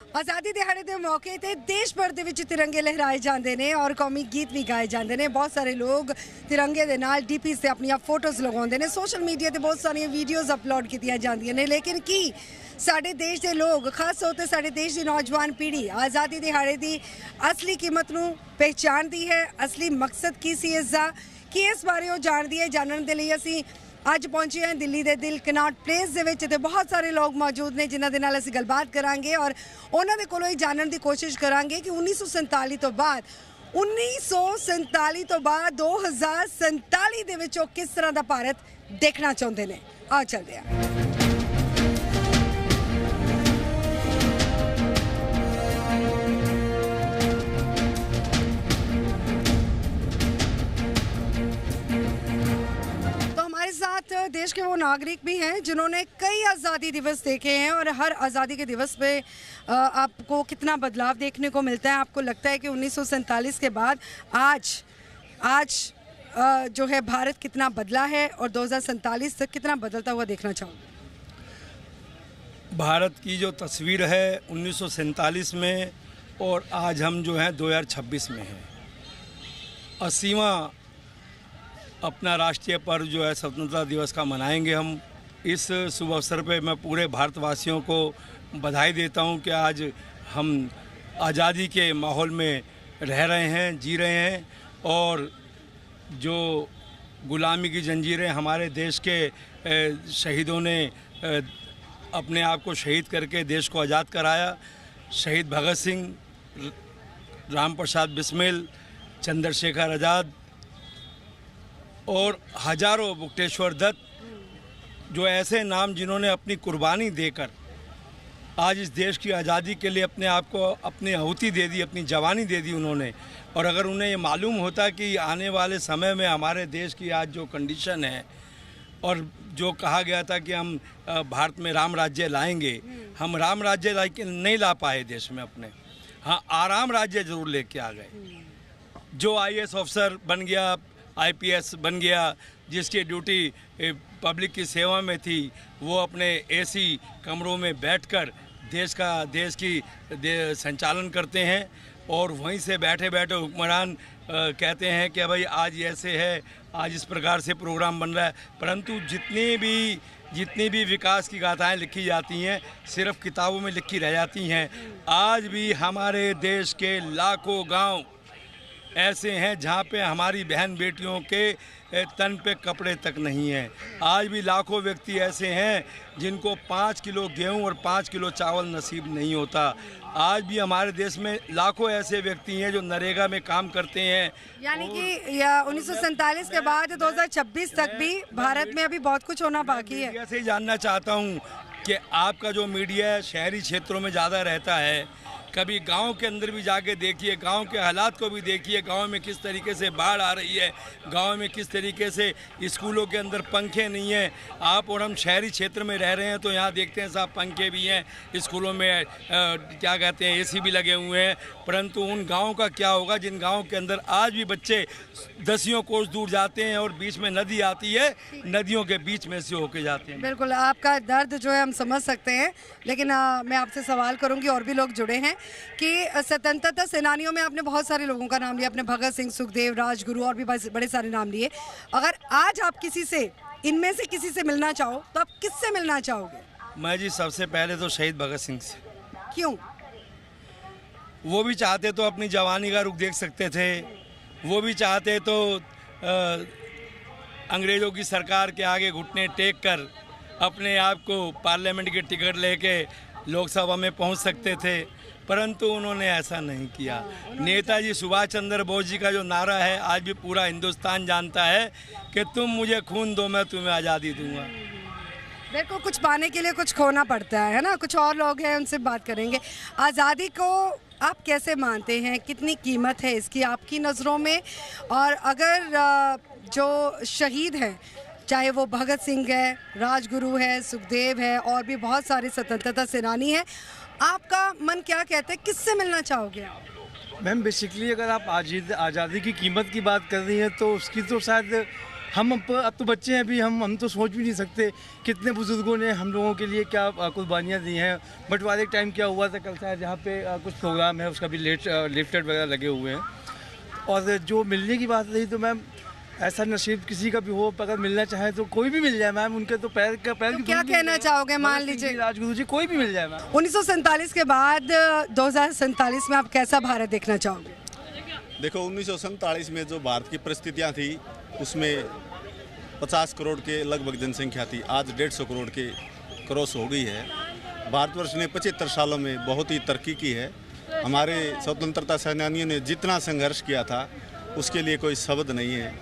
आज़ादी दिहाड़े के मौके ते देश भर दे विच तिरंगे लहराए जाते हैं और कौमी गीत भी गाए जाते हैं। बहुत सारे लोग तिरंगे दे नाल डीपी से अपन फोटोज़ लगाते हैं, सोशल मीडिया ते बहुत सारी वीडियोज़ अपलोड की जाती हैं। लेकिन की साडे देश के लोग, खास तौर पर साडे देश की नौजवान पीढ़ी आज़ादी दिहाड़े की असली कीमत नूं पहचानती है, असली मकसद की सी इसका कि इस बारे वो जानती है। जानने के लिए असी अज पहुंचे हैं दिल्ली के दिल कनॉट प्लेस दे विच, ते बहुत सारे लोग मौजूद ने जिन्हां दे नाल असीं गलबात करांगे और उन्हां दे कोलों ही जानने की कोशिश करांगे कि 1947 तो बाद 2047 दे विच किस तरह का भारत देखना चाहते हैं। आओ चलते हैं। साथ देश के वो नागरिक भी हैं जिन्होंने कई आज़ादी दिवस देखे हैं और हर आज़ादी के दिवस पे आपको कितना बदलाव देखने को मिलता है। आपको लगता है कि 1947 के बाद आज जो है भारत कितना बदला है और 2047 तक कितना बदलता हुआ देखना चाहूँगा। भारत की जो तस्वीर है 1947 में और आज हम जो हैं 2026 में हैं। 80वां अपना राष्ट्रीय पर्व जो है स्वतंत्रता दिवस का मनाएंगे हम। इस शुभ अवसर पे मैं पूरे भारतवासियों को बधाई देता हूं कि आज हम आज़ादी के माहौल में रह रहे हैं, जी रहे हैं और जो गुलामी की जंजीरें हमारे देश के शहीदों ने अपने आप को शहीद करके देश को आज़ाद कराया। शहीद भगत सिंह, राम प्रसाद बिस्मिल, चंद्रशेखर आज़ाद और हजारों बुकटेश्वर दत्त, जो ऐसे नाम जिन्होंने अपनी कुर्बानी देकर आज इस देश की आज़ादी के लिए अपने आप को अपनी आहुति दे दी, अपनी जवानी दे दी उन्होंने। और अगर उन्हें ये मालूम होता कि आने वाले समय में हमारे देश की आज जो कंडीशन है और जो कहा गया था कि हम भारत में राम राज्य लाएंगे, हम राम राज्य नहीं ला पाए देश में अपने। हाँ, आराम राज्य जरूर लेके आ गए। जो IAS ऑफिसर बन गया, IPS बन गया, जिसकी ड्यूटी पब्लिक की सेवा में थी, वो अपने AC कमरों में बैठकर देश की संचालन करते हैं और वहीं से बैठे बैठे हुक्मरान कहते हैं कि भाई आज ऐसे है, आज इस प्रकार से प्रोग्राम बन रहा है। परंतु जितनी भी विकास की गाथाएं लिखी जाती हैं सिर्फ किताबों में लिखी रह जाती हैं। आज भी हमारे देश के लाखों गांव ऐसे हैं जहाँ पे हमारी बहन बेटियों के तन पे कपड़े तक नहीं हैं। आज भी लाखों व्यक्ति ऐसे हैं जिनको 5 किलो गेहूँ और 5 किलो चावल नसीब नहीं होता। आज भी हमारे देश में लाखों ऐसे व्यक्ति हैं जो नरेगा में काम करते हैं। यानी कि 1947 के बाद 2026 तक भी भारत में अभी बहुत कुछ होना बाकी है। ऐसे ही जानना चाहता हूँ कि आपका जो मीडिया है शहरी क्षेत्रों में ज़्यादा रहता है, कभी गांव के अंदर भी जाके देखिए, गांव के हालात को भी देखिए। गांव में किस तरीके से बाढ़ आ रही है, गांव में किस तरीके से स्कूलों के अंदर पंखे नहीं हैं। आप और हम शहरी क्षेत्र में रह रहे हैं तो यहाँ देखते हैं साहब पंखे भी हैं, स्कूलों में क्या कहते हैं AC भी लगे हुए हैं। परंतु उन गाँव का क्या होगा जिन गाँव के अंदर आज भी बच्चे 10 कोस दूर जाते हैं और बीच में नदी आती है, नदियों के बीच में से होके जाते हैं। बिल्कुल, आपका दर्द जो है हम समझ सकते हैं, लेकिन मैं आपसे सवाल करूंगी, और भी लोग जुड़े हैं कि स्वतंत्रता सेनानियों में आपने बहुत सारे लोगों का नाम लिया, आपने भगत सिंह, सुखदेव, राजगुरु और भी बड़े सारे नाम लिए। अगर आज आप इनमें से किसी से मिलना चाहो तो आप किससे मिलना चाहोगे? मैं जी सबसे पहले तो शहीद भगत सिंह से। क्यों? वो भी चाहते तो अपनी जवानी का रुख देख सकते थे, वो भी चाहते तो अंग्रेज़ों की सरकार के आगे घुटने टेक कर अपने आप को पार्लियामेंट की टिकट लेके लोकसभा में पहुंच सकते थे, परंतु उन्होंने ऐसा नहीं किया। नेताजी सुभाष चंद्र बोस जी का जो नारा है आज भी पूरा हिंदुस्तान जानता है कि तुम मुझे खून दो, मैं तुम्हें आज़ादी दूंगा। देखो, कुछ पाने के लिए कुछ खोना पड़ता है ना। कुछ और लोग हैं, उनसे बात करेंगे। आज़ादी को आप कैसे मानते हैं, कितनी कीमत है इसकी आपकी नज़रों में? और अगर जो शहीद हैं, चाहे वो भगत सिंह है, राजगुरु है, सुखदेव है और भी बहुत सारे स्वतंत्रता सेनानी हैं, आपका मन क्या कहता है, किससे मिलना चाहोगे आप? मैम बेसिकली अगर आप आज़ादी की कीमत की बात कर रही हैं तो उसकी तो शायद हम अब तो बच्चे हैं अभी, हम तो सोच भी नहीं सकते कितने बुजुर्गों ने हम लोगों के लिए क्या कुर्बानियाँ दी हैं। बंटवारे के टाइम क्या हुआ था, कल शायद यहाँ पे कुछ प्रोग्राम है, उसका भी लिफ्टेड वगैरह लगे हुए हैं। और जो मिलने की बात रही तो मैम, ऐसा नसीब किसी का भी हो, अगर मिलना चाहे तो कोई भी मिल जाए मैम, उनके तो पैर तो की क्या कहना चाहोगे? मान लीजिए राजगुरु जी, कोई भी मिल जाए मैम। 1947 के बाद 2047 में आप कैसा भारत देखना चाहोगे? देखो, 1947 में जो भारत की परिस्थितियाँ थी उसमें 50 करोड़ के लगभग जनसंख्या थी। आज 150 करोड़ के क्रॉस हो गई है। भारतवर्ष ने 75 सालों में बहुत ही तरक्की की है। हमारे स्वतंत्रता सेनानियों ने जितना संघर्ष किया था उसके लिए कोई शब्द नहीं है।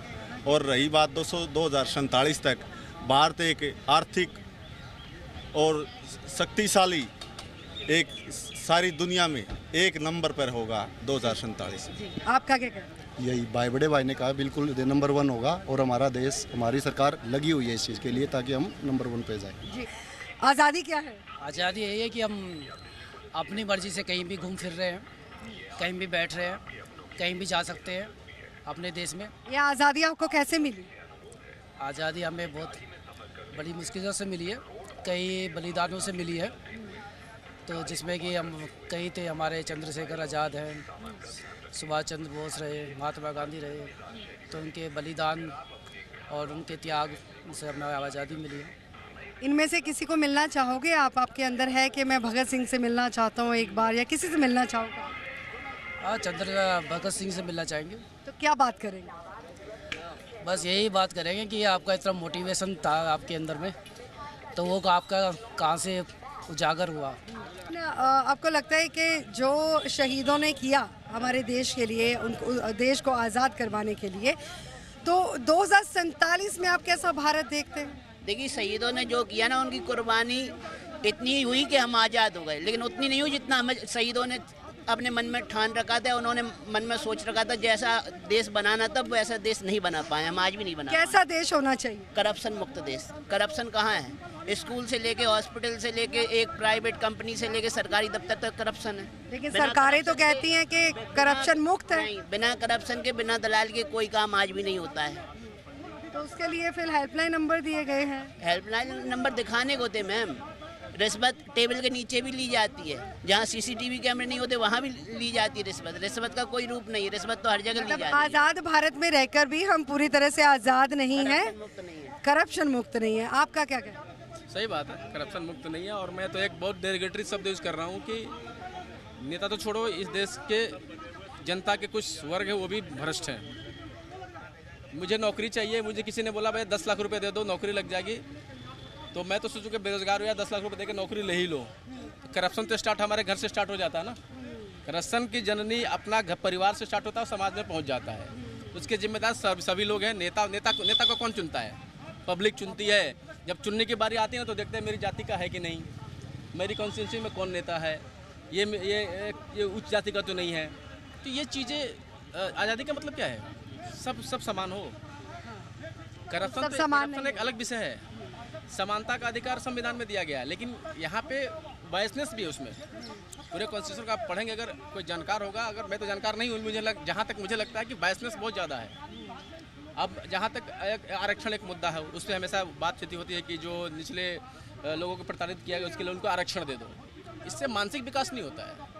और रही बात 2047 तक, भारत एक आर्थिक और शक्तिशाली, एक सारी दुनिया में एक नंबर पर होगा 2047। आपका क्या कहना है? यही भाई बड़े भाई ने कहा, बिल्कुल नंबर 1 होगा। और हमारा देश, हमारी सरकार लगी हुई है इस चीज़ के लिए, ताकि हम नंबर 1 पे जाएं। जी, आज़ादी क्या है? आज़ादी यही है कि हम अपनी मर्ज़ी से कहीं भी घूम फिर रहे हैं, कहीं भी बैठ रहे हैं, कहीं भी जा सकते हैं अपने देश में। ये आज़ादी आपको कैसे मिली? आज़ादी हमें बहुत बड़ी मुश्किलों से मिली है, कई बलिदानों से मिली है। तो जिसमें कि हम कई थे, हमारे चंद्रशेखर आज़ाद हैं, सुभाष चंद्र बोस रहे, महात्मा गांधी रहे, तो उनके बलिदान और उनके त्याग से हमें आज़ादी मिली है। इनमें से किसी को मिलना चाहोगे आप? आपके अंदर है कि मैं भगत सिंह से मिलना चाहता हूँ एक बार, या किसी से मिलना चाहोगे? हाँ, भगत सिंह से मिलना चाहेंगे। तो क्या बात करेंगे? बस यही बात करेंगे कि आपका इतना मोटिवेशन था आपके अंदर में, तो वो आपका कहाँ से उजागर हुआ? आपको लगता है कि जो शहीदों ने किया हमारे देश के लिए, उनको देश को आज़ाद करवाने के लिए, तो 2047 में आप कैसा भारत देखते हैं? देखिए, शहीदों ने जो किया ना, उनकी कुर्बानी इतनी हुई कि हम आज़ाद हो गए, लेकिन उतनी नहीं हुई जितना हमें शहीदों ने अपने मन में ठान रखा था। उन्होंने मन में सोच रखा था जैसा देश बनाना था, वैसा देश नहीं बना पाए, हम आज भी नहीं बना। कैसा देश होना चाहिए? करप्शन मुक्त देश। करप्शन कहाँ है? स्कूल से लेके, हॉस्पिटल से लेके, एक प्राइवेट कंपनी से लेके सरकारी दफ्तर तक करप्शन है। लेकिन सरकारें तो कहती हैं कि करप्शन मुक्त है। नहीं, बिना करप्शन के, बिना दलाल के कोई काम आज भी नहीं होता है। तो उसके लिए फिर हेल्पलाइन नंबर दिए गए हैं। हेल्पलाइन नंबर दिखाने को थे मैम। रिश्वत टेबल के नीचे भी ली जाती है, जहाँ सीसीटीवी कैमरे नहीं होते वहाँ भी ली जाती है रिश्वत। रिश्वत का कोई रूप नहीं है, रिश्वत तो हर जगह ली जाती है। आज़ाद भारत में रहकर भी हम पूरी तरह से आज़ाद नहीं हैं, करप्शन मुक्त नहीं है। आपका क्या कहना है? सही बात है, करप्शन मुक्त नहीं है। और मैं तो एक बहुत डेरिगेटरी शब्द यूज़ कर रहा हूँ कि नेता तो छोड़ो, इस देश के जनता के कुछ वर्ग है वो भी भ्रष्ट हैं। मुझे नौकरी चाहिए, मुझे किसी ने बोला भाई 10 लाख रुपए दे दो नौकरी लग जाएगी, तो मैं तो सोचूं कि बेरोजगार हो या 10 लाख रुपए देकर नौकरी ले ही लो। तो करप्शन तो स्टार्ट हमारे घर से स्टार्ट हो जाता है ना। करप्शन की जननी अपना घर परिवार से स्टार्ट होता है और समाज में पहुंच जाता है। उसके जिम्मेदार सभी लोग हैं। नेता को कौन चुनता है? पब्लिक चुनती है। जब चुनने की बारी आती है ना, तो देखते हैं मेरी जाति का है कि नहीं, मेरी कॉन्स्टिट्यूंसी में कौन नेता है, ये उच्च जाति का तो नहीं है। तो ये चीज़ें, आज़ादी का मतलब क्या है? सब समान हो। करप्शन एक अलग विषय है। समानता का अधिकार संविधान में दिया गया है, लेकिन यहाँ पे बायसनेस भी है उसमें। पूरे कॉन्स्टिट्यूशन का आप पढ़ेंगे, अगर कोई जानकार होगा, अगर मैं तो जानकार नहीं हूँ, जहाँ तक मुझे लगता है कि बायसनेस बहुत ज़्यादा है। अब जहाँ तक आरक्षण एक मुद्दा है, उस पर हमेशा बातचीत होती है कि जो निचले लोगों को प्रताड़ित किया गया उसके लिए उनको आरक्षण दे दो। इससे मानसिक विकास नहीं होता है।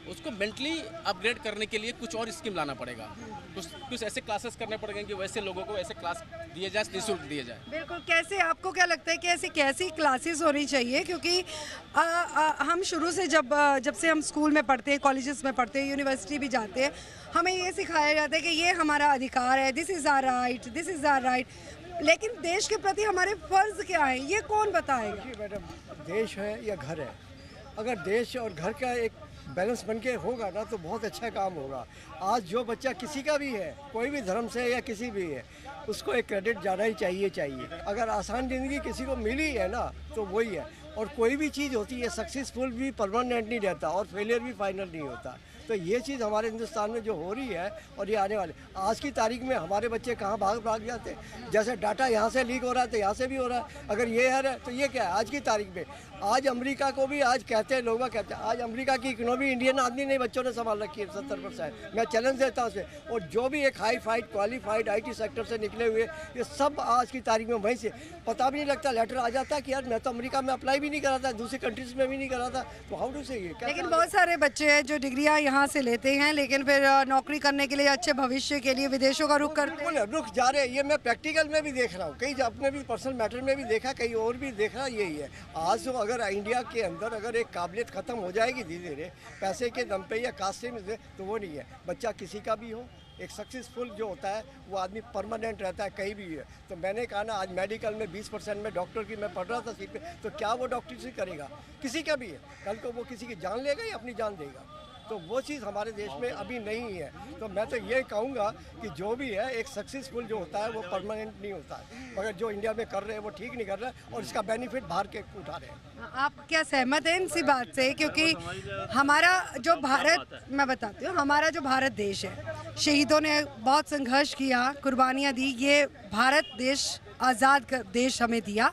उसको मेंटली अपग्रेड करने के लिए कुछ और स्कीम लाना पड़ेगा। कुछ ऐसे क्लासेस करने पड़ेंगे कि वैसे लोगों को ऐसे क्लास दिए जाए, निःशुल्क दिए जाए। बिल्कुल। कैसे, आपको क्या लगता है कि ऐसी कैसी क्लासेस होनी चाहिए? क्योंकि हम शुरू से जब से हम स्कूल में पढ़ते हैं, कॉलेजेस में पढ़ते हैं, यूनिवर्सिटी भी जाते हैं, हमें ये सिखाया जाता है कि ये हमारा अधिकार है, this is our right, this is our right. लेकिन देश के प्रति हमारे फ़र्ज़ क्या है, ये कौन बताएगा? मैडम, देश है या घर है, अगर देश और घर का एक बैलेंस बन के होगा ना, तो बहुत अच्छा काम होगा। आज जो बच्चा किसी का भी है, कोई भी धर्म से या किसी भी है, उसको एक क्रेडिट जाना ही चाहिए। अगर आसान ज़िंदगी किसी को मिली है ना, तो वही है। और कोई भी चीज़ होती है, सक्सेसफुल भी परमानेंट नहीं रहता और फेलियर भी फाइनल नहीं होता। तो ये चीज़ हमारे हिंदुस्तान में जो हो रही है, और ये आने वाले आज की तारीख में हमारे बच्चे कहाँ भाग जाते हैं। जैसे डाटा यहाँ से लीक हो रहा है तो यहाँ से भी हो रहा है। अगर ये है तो ये क्या है? आज की तारीख में आज अमेरिका को भी आज कहते हैं लोग कहते हैं, आज अमेरिका की इकोनॉमी इंडियन आदमी ने बच्चों ने संभाल रखी है 70%। मैं चैलेंज देता हूँ उसे। और जो भी एक high FIDE qualified IT sector से निकले हुए ये सब आज की तारीख में वहीं से पता भी नहीं लगता, लेटर आ जाता है कि यार मैं तो अमेरिका में अप्लाई भी नहीं करा था, दूसरी कंट्रीज में भी नहीं करा था, तो हाउ डू से ये। लेकिन बहुत सारे बच्चे हैं जो डिग्रियां यहाँ से लेते हैं लेकिन फिर नौकरी करने के लिए, अच्छे भविष्य के लिए विदेशों का रुख करते हैं। रुख जा रहे हैं, ये मैं प्रैक्टिकल में भी देख रहा हूँ, कहीं अपने भी पर्सनल मैटर में भी देखा, कहीं और भी देखा, यही है। आज तो अगर इंडिया के अंदर अगर एक काबिलियत ख़त्म हो जाएगी धीरे धीरे पैसे के दम पे या कास्ट से, तो वो नहीं है। बच्चा किसी का भी हो, एक सक्सेसफुल जो होता है वो आदमी परमानेंट रहता है कहीं भी है। तो मैंने कहा ना, आज मेडिकल में 20% में डॉक्टर की मैं पढ़ रहा था सीट पे, तो क्या वो डॉक्टर से करेगा? किसी का भी है, कल को वो किसी की जान लेगा या अपनी जान देगा? तो वो चीज़ हमारे देश में अभी नहीं है। तो मैं तो ये कहूँगा कि जो भी है एक सक्सेसफुल जो होता है वो परमानेंट नहीं होता है, मगर जो इंडिया में कर रहे हैं वो ठीक नहीं कर रहे हैं और इसका बेनिफिट बाहर के उठा रहे हैं। आप क्या सहमत हैं इसी बात से? क्योंकि हमारा जो भारत, मैं बताती हूँ, हमारा जो भारत देश है, शहीदों ने बहुत संघर्ष किया, कुर्बानियाँ दी, ये भारत देश आज़ाद देश हमें दिया।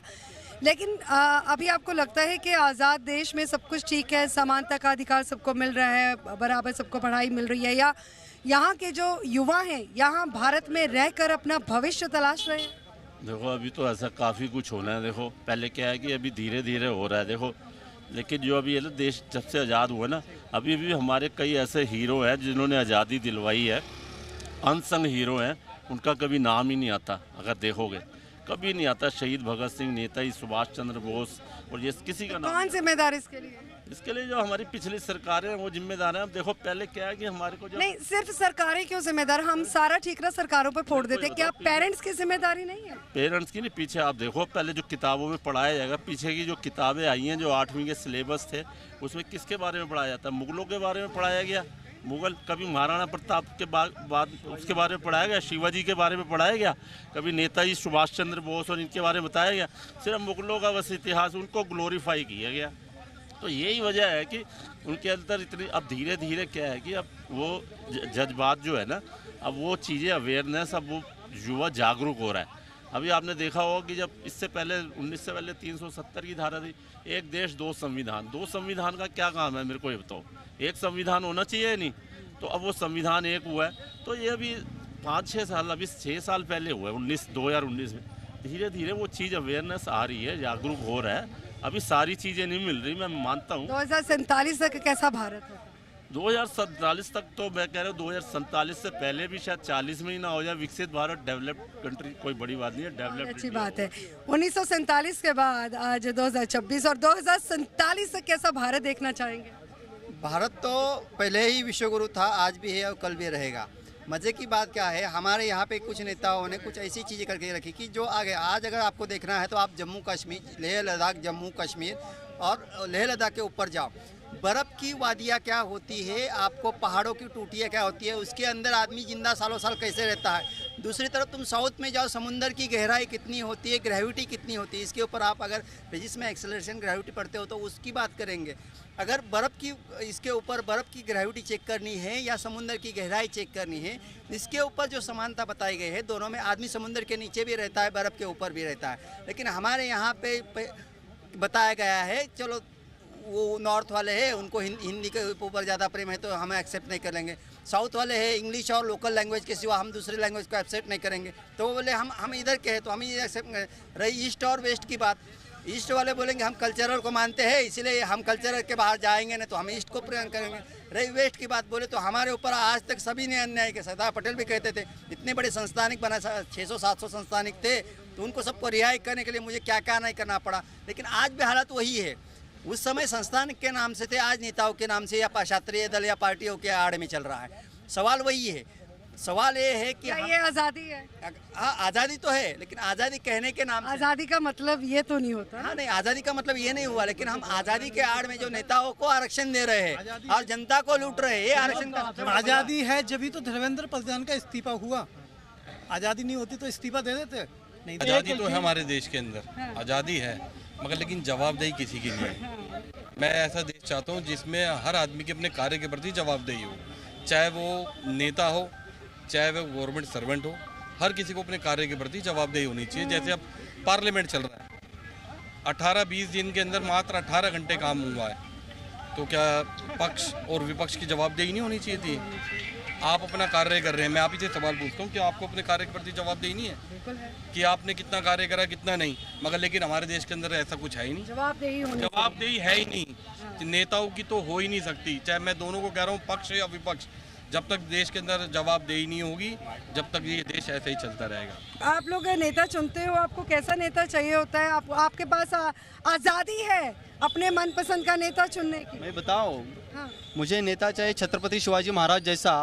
लेकिन अभी आपको लगता है कि आज़ाद देश में सब कुछ ठीक है, समानता का अधिकार सबको मिल रहा है, बराबर सबको पढ़ाई मिल रही है, या यहाँ के जो युवा हैं यहाँ भारत में रहकर अपना भविष्य तलाश रहे हैं? देखो अभी तो ऐसा काफ़ी कुछ होना है। देखो पहले क्या है कि अभी धीरे धीरे हो रहा है। देखो लेकिन जो अभी ये देश जब से आज़ाद हुआ ना, अभी भी हमारे कई ऐसे हीरो हैं जिन्होंने आज़ादी दिलवाई है, अनसंग हीरो हैं, उनका कभी नाम ही नहीं आता। अगर देखोगे कभी नहीं आता। शहीद भगत सिंह, नेताजी सुभाष चंद्र बोस, और ये किसी का नाम। कौन जिम्मेदार इसके लिए? इसके लिए जो हमारी पिछली सरकारें हैं वो जिम्मेदार हैं। अब देखो पहले क्या है कि हमारे को जो नहीं, सिर्फ सरकारें क्यों जिम्मेदार? हम सारा ठीकरा सरकारों पर फोड़ देते, क्या पेरेंट्स की जिम्मेदारी नहीं है? पेरेंट्स की नहीं, पीछे आप देखो पहले जो किताबों में पढ़ाया जाएगा, पीछे की जो किताबें आई हैं, जो 8वीं के सिलेबस थे, उसमें किसके बारे में पढ़ाया जाता है? मुगलों के बारे में पढ़ाया गया। मुगल कभी महाराणा प्रताप के बाद उसके बारे में पढ़ाया गया, शिवाजी के बारे में पढ़ाया गया, कभी नेताजी सुभाष चंद्र बोस और इनके बारे में बताया गया? सिर्फ मुगलों का बस इतिहास, उनको ग्लोरीफाई किया गया। तो यही वजह है कि उनके अंदर इतनी, अब धीरे धीरे क्या है कि अब वो जज्बात जो है ना, अब वो चीज़ें अवेयरनेस, अब वो युवा जागरूक हो रहा है। अभी आपने देखा होगा कि जब इससे पहले 19 से पहले 370 की धारा थी, एक देश दो संविधान। दो संविधान का क्या काम है मेरे को ये बताओ? एक संविधान होना चाहिए नहीं? तो अब वो संविधान एक हुआ है। तो ये अभी 5-6 साल, अभी 6 साल पहले हुआ है 2019 में। धीरे धीरे वो चीज़ अवेयरनेस आ रही है, जागरूक हो रहा है। अभी सारी चीज़ें नहीं मिल रही, मैं मानता हूँ। 2047 तक कैसा भारत होगा? 2047 तक तो मैं कह रहा हूँ 2047 से पहले भी शायद 40 में ही ना हो जाए विकसित भारत, डेवलप्ड कंट्री। कोई बड़ी बात नहीं है, डेवलप्ड। अच्छी बात है। 1947 के बाद आज 2026 और 2047 तक कैसा भारत देखना चाहेंगे? भारत तो पहले ही विश्वगुरु था, आज भी है और कल भी रहेगा। मज़े की बात क्या है, हमारे यहाँ पे कुछ नेताओं ने कुछ ऐसी चीज़ें करके रखी कि जो आगे आज अगर आपको देखना है तो आप जम्मू कश्मीर, लेह लद्दाख, जम्मू कश्मीर और लेह लद्दाख के ऊपर जाओ। बर्फ़ की वादियाँ क्या होती है, आपको पहाड़ों की टूटियाँ क्या होती है, उसके अंदर आदमी जिंदा सालों साल कैसे रहता है। दूसरी तरफ तुम साउथ में जाओ, समुंदर की गहराई कितनी होती है, ग्रेविटी कितनी होती है, इसके ऊपर आप अगर फिजिक्स में एक्सेलरेशन ग्रेविटी पढ़ते हो तो उसकी बात करेंगे। अगर बर्फ़ की, इसके ऊपर बर्फ़ की ग्रेविटी चेक करनी है या समुंदर की गहराई चेक करनी है, इसके ऊपर जो समानता बताई गई है, दोनों में आदमी समुंदर के नीचे भी रहता है, बर्फ़ के ऊपर भी रहता है। लेकिन हमारे यहाँ पे बताया गया है, चलो वो नॉर्थ वाले हैं उनको हिंदी के ऊपर ज़्यादा प्रेम है तो हम एक्सेप्ट नहीं करेंगे। साउथ वाले हैं इंग्लिश और लोकल लैंग्वेज के सिवा हम दूसरे लैंग्वेज को एक्सेप्ट नहीं करेंगे। तो वो बोले हम इधर के हैं तो हम ये एक्सेप्ट करें। रही ईस्ट और वेस्ट की बात, ईस्ट वाले बोलेंगे हम कल्चरल को मानते हैं इसलिए हम कल्चरल के बाहर जाएंगे नहीं तो हम ईस्ट को प्रेम करेंगे। रही वेस्ट की बात बोले तो हमारे ऊपर आज तक सभी ने अन्याय किया। सरदार पटेल भी कहते थे इतने बड़े संस्थानिक बना, 600-700 संस्थानिक थे, तो उनको सबको रिहाई करने के लिए मुझे क्या क्या नहीं करना पड़ा। लेकिन आज भी हालत वही है। उस समय संस्थान के नाम से थे, आज नेताओं के नाम से या क्षत्रिय दल या पार्टियों के आड़ में चल रहा है। सवाल वही है। सवाल ये है कि ये आज़ादी है। हाँ आज़ादी तो है, लेकिन आज़ादी कहने के नाम से आज़ादी का मतलब ये तो नहीं होता। हाँ नहीं, आज़ादी का मतलब ये नहीं हुआ, लेकिन हम आज़ादी के आड़ में जो नेताओं को आरक्षण दे रहे हैं और जनता को लूट रहे हैं, ये आरक्षण का आज़ादी है। जब ही तो धर्मेंद्र प्रधान का इस्तीफा हुआ, आज़ादी नहीं होती तो इस्तीफा दे देते नहीं। आज़ादी तो है हमारे देश के अंदर, आज़ादी है, मगर लेकिन जवाबदेही किसी की नहीं है। मैं ऐसा देश चाहता हूँ जिसमें हर आदमी के अपने कार्य के प्रति जवाबदेही हो, चाहे वो नेता हो चाहे वो गवर्नमेंट सर्वेंट हो, हर किसी को अपने कार्य के प्रति जवाबदेही होनी चाहिए। जैसे अब पार्लियामेंट चल रहा है, 18-20 दिन के अंदर मात्र 18 घंटे काम हुआ है, तो क्या पक्ष और विपक्ष की जवाबदेही नहीं होनी चाहिए थी? आप अपना कार्य कर रहे हैं, मैं आप ही से सवाल पूछता हूँ कि आपको अपने कार्य के प्रति जवाबदेही नहीं है कि आपने कितना कार्य करा कितना नहीं? मगर लेकिन हमारे देश के अंदर ऐसा कुछ है ही नहीं, जवाबदेही है ही नहीं। नेताओं की तो हो ही नहीं सकती, चाहे मैं दोनों को कह रहा हूँ, पक्ष या विपक्ष। जब तक देश के अंदर जवाबदेही नहीं होगी, जब तक ये देश ऐसे ही चलता रहेगा। आप लोग नेता चुनते हो, आपको कैसा नेता चाहिए होता है? आपके पास आज़ादी है अपने मनपसंद का नेता चुनने की। मैं बताओ, हाँ। मुझे नेता चाहिए छत्रपति शिवाजी महाराज जैसा,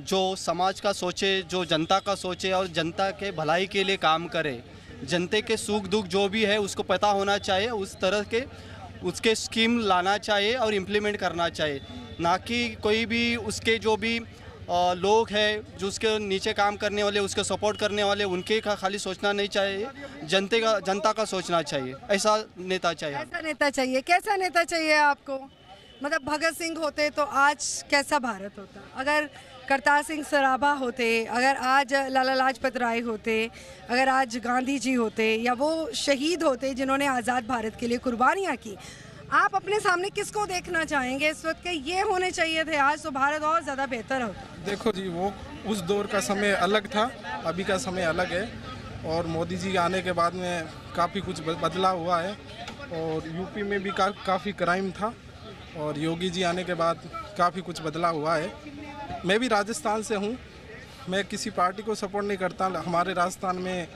जो समाज का सोचे, जो जनता का सोचे और जनता के भलाई के लिए काम करे। जनता के सुख दुख जो भी है उसको पता होना चाहिए, उस तरह के उसके स्कीम लाना चाहिए और इम्प्लीमेंट करना चाहिए, ना कि कोई भी उसके जो भी लोग हैं जो उसके नीचे काम करने वाले, उसके सपोर्ट करने वाले, उनके का खाली सोचना नहीं चाहिए, जनता का सोचना चाहिए। ऐसा नेता चाहिए। ऐसा नेता चाहिए। कैसा नेता चाहिए आपको? मतलब भगत सिंह होते तो आज कैसा भारत होता? अगर करतार सिंह सराभा होते, अगर आज लाला लाजपत राय होते, अगर आज गांधी जी होते, या वो शहीद होते जिन्होंने आज़ाद भारत के लिए कुर्बानियाँ की, आप अपने सामने किसको देखना चाहेंगे इस वक्त के ये होने चाहिए थे आज तो भारत और ज़्यादा बेहतर होता? देखो जी, वो उस दौर का समय अलग था, अभी का समय अलग है, और मोदी जी आने के बाद में काफ़ी कुछ बदलाव हुआ है, और यूपी में भी काफ़ी क्राइम था, और योगी जी आने के बाद काफ़ी कुछ बदलाव हुआ है। मैं भी राजस्थान से हूँ, मैं किसी पार्टी को सपोर्ट नहीं करता। हमारे राजस्थान में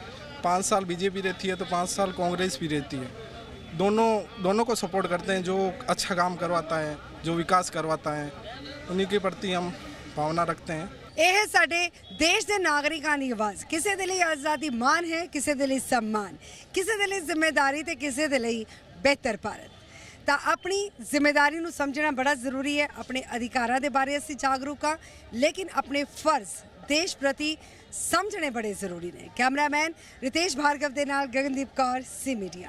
5 साल बीजेपी रहती है तो 5 साल कांग्रेस भी रहती है। दोनों को सपोर्ट करते हैं, जो अच्छा काम करवाता है, जो विकास करवाता है, उन्हीं के प्रति हम भावना रखते हैं। ਇਹ ਸਾਡੇ ਦੇਸ਼ ਦੇ ਨਾਗਰਿਕਾਂ ਦੀ ਆਵਾਜ਼। ਕਿਸੇ ਦੇ ਲਈ ਆਜ਼ਾਦੀ ਮਾਣ ਹੈ, ਕਿਸੇ ਦੇ ਲਈ ਸਨਮਾਨ, ਕਿਸੇ ਦੇ ਲਈ ਜ਼ਿੰਮੇਵਾਰੀ ਤੇ ਕਿਸੇ ਦੇ ਲਈ ਬਿਹਤਰ ਭਾਰਤ। ਤਾਂ ਆਪਣੀ ਜ਼ਿੰਮੇਵਾਰੀ ਨੂੰ ਸਮਝਣਾ ਬੜਾ ਜ਼ਰੂਰੀ ਹੈ। ਆਪਣੇ ਅਧਿਕਾਰਾਂ ਦੇ ਬਾਰੇ ਅਸੀਂ ਜਾਗਰੂਕ ਹਾਂ, ਲੇਕਿਨ ਆਪਣੇ ਫਰਜ਼ ਦੇਸ਼ ਪ੍ਰਤੀ ਸਮਝਣੇ ਬੜੇ ਜ਼ਰੂਰੀ ਨੇ। ਕੈਮਰਾਮੈਨ ਰਿਤੇਸ਼ ਭਾਰਗਵ ਦੇ ਨਾਲ ਗਗਨਦੀਪ ਕੌਰ, ਸੀ ਮੀਡੀਆ।